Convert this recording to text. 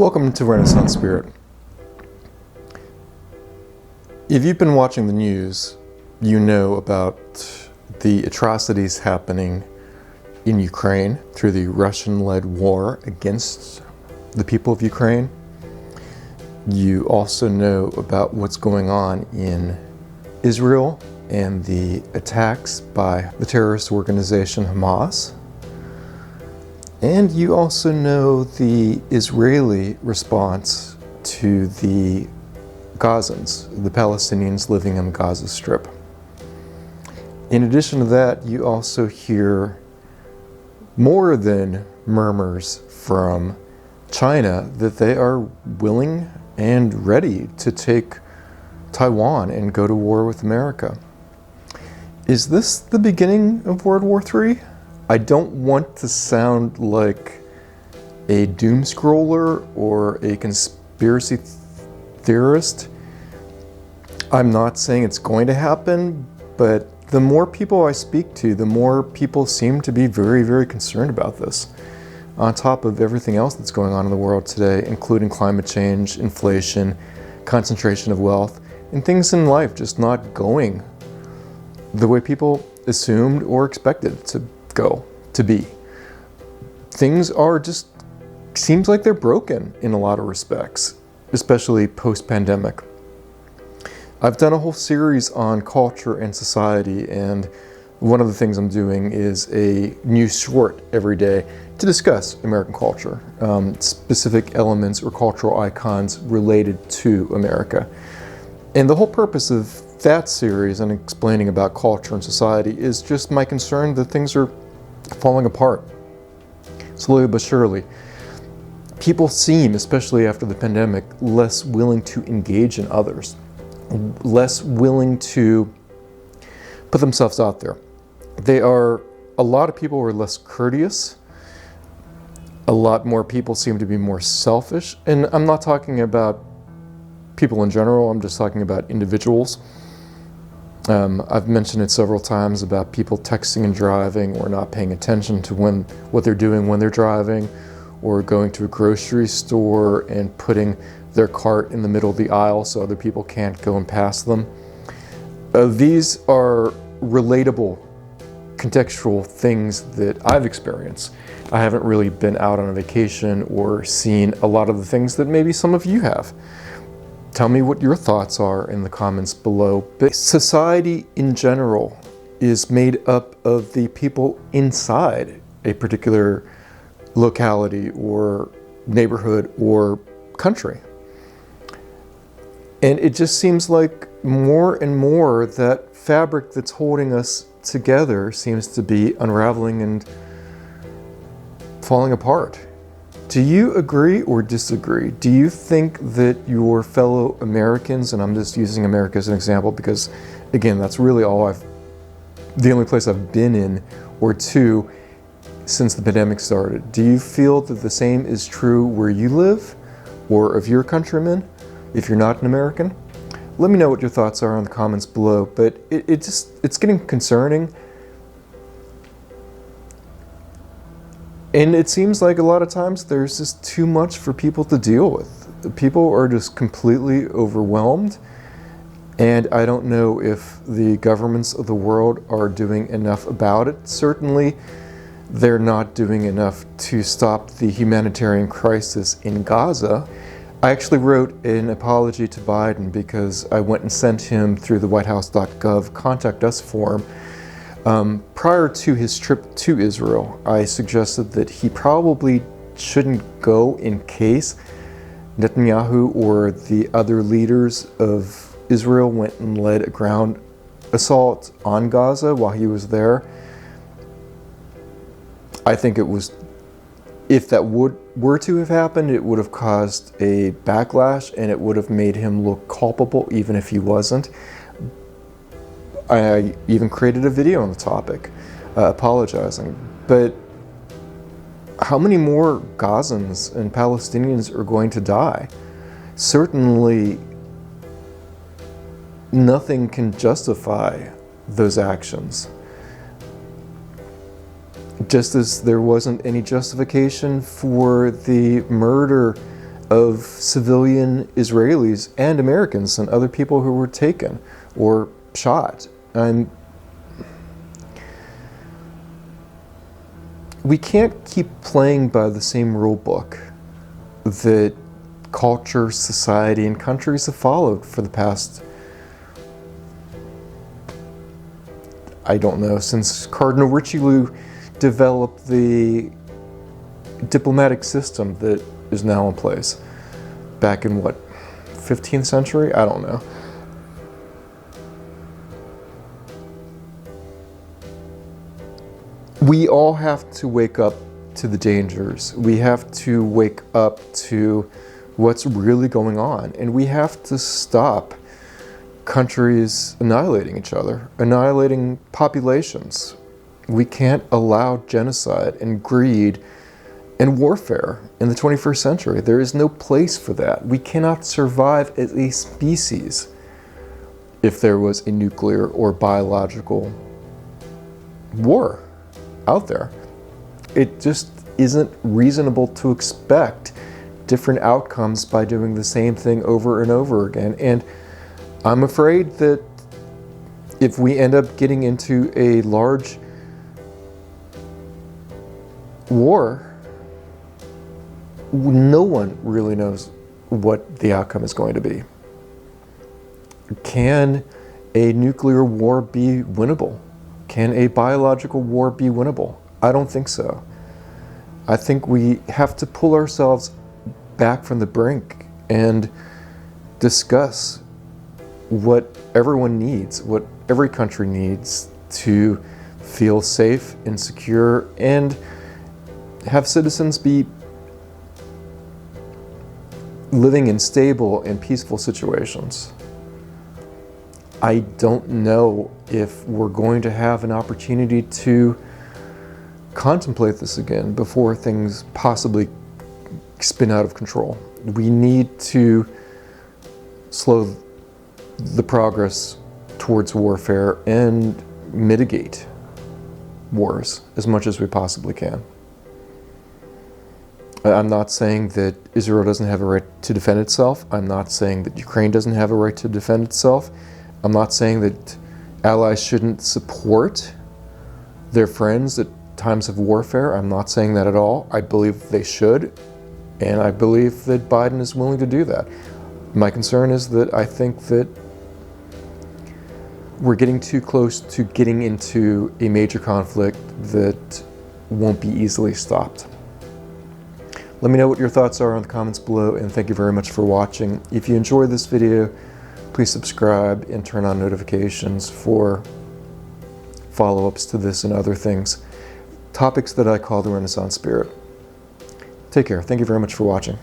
Welcome to Renaissance Spirit. If you've been watching the news, you know about the atrocities happening in Ukraine through the Russian-led war against the people of Ukraine. You also know about what's going on in Israel and the attacks by the terrorist organization Hamas. And you also know the Israeli response to the Gazans, the Palestinians living on the Gaza Strip. In addition to that, you also hear more than murmurs from China that they are willing and ready to take Taiwan and go to war with America. Is this the beginning of World War III? I don't want to sound like a doom scroller or a conspiracy theorist. I'm not saying it's going to happen, but the more people I speak to, the more people seem to be very, very concerned about this. On top of everything else that's going on in the world today, including climate change, inflation, concentration of wealth, and things in life just not going the way people assumed or expected to be. Things are just, seems like they're broken in a lot of respects, especially post-pandemic. I've done a whole series on culture and society, and one of the things I'm doing is a new short every day to discuss American culture, specific elements or cultural icons related to America. And the whole purpose of that series and explaining about culture and society is just my concern that things are falling apart, slowly but surely. People seem, especially after the pandemic, less willing to engage in others, less willing to put themselves out there. A lot of people are less courteous. A lot more people seem to be more selfish. And I'm not talking about people in general, I'm just talking about individuals. I've mentioned it several times about people texting and driving or not paying attention to what they're doing when they're driving, or going to a grocery store and putting their cart in the middle of the aisle so other people can't go and pass them. These are relatable, contextual things that I've experienced. I haven't really been out on a vacation or seen a lot of the things that maybe some of you have. Tell me what your thoughts are in the comments below. But society in general is made up of the people inside a particular locality or neighborhood or country. And it just seems like more and more that fabric that's holding us together seems to be unraveling and falling apart. Do you agree or disagree? Do you think that your fellow Americans, and I'm just using America as an example because, again, that's really the only place I've been in or two since the pandemic started. Do you feel that the same is true where you live or of your countrymen, if you're not an American? Let me know what your thoughts are in the comments below, but it's getting concerning. And it seems like a lot of times there's just too much for people to deal with. People are just completely overwhelmed, and I don't know if the governments of the world are doing enough about it. Certainly, they're not doing enough to stop the humanitarian crisis in Gaza. I actually wrote an apology to Biden because I went and sent him through the whitehouse.gov Contact Us form. Prior to his trip to Israel, I suggested that he probably shouldn't go in case Netanyahu or the other leaders of Israel went and led a ground assault on Gaza while he was there. I think if that were to have happened, it would have caused a backlash and it would have made him look culpable even if he wasn't. I even created a video on the topic, apologizing. But how many more Gazans and Palestinians are going to die? Certainly, nothing can justify those actions. Just as there wasn't any justification for the murder of civilian Israelis and Americans and other people who were taken or shot. And we can't keep playing by the same rule book that culture, society, and countries have followed for the past, I don't know, since Cardinal Richelieu developed the diplomatic system that is now in place. Back in what, 15th century? I don't know. We all have to wake up to the dangers. We have to wake up to what's really going on. And we have to stop countries annihilating each other, annihilating populations. We can't allow genocide and greed and warfare in the 21st century. There is no place for that. We cannot survive as a species if there was a nuclear or biological war out there. It just isn't reasonable to expect different outcomes by doing the same thing over and over again. And I'm afraid that if we end up getting into a large war, no one really knows what the outcome is going to be. Can a nuclear war be winnable? Can a biological war be winnable? I don't think so. I think we have to pull ourselves back from the brink and discuss what everyone needs, what every country needs to feel safe and secure and have citizens be living in stable and peaceful situations. I don't know if we're going to have an opportunity to contemplate this again before things possibly spin out of control. We need to slow the progress towards warfare and mitigate wars as much as we possibly can. I'm not saying that Israel doesn't have a right to defend itself. I'm not saying that Ukraine doesn't have a right to defend itself. I'm not saying that allies shouldn't support their friends at times of warfare. I'm not saying that at all. I believe they should, and I believe that Biden is willing to do that. My concern is that I think that we're getting too close to getting into a major conflict that won't be easily stopped. Let me know what your thoughts are in the comments below, and thank you very much for watching. If you enjoyed this video, please subscribe and turn on notifications for follow-ups to this and other things. Topics that I call the Renaissance Spirit. Take care. Thank you very much for watching.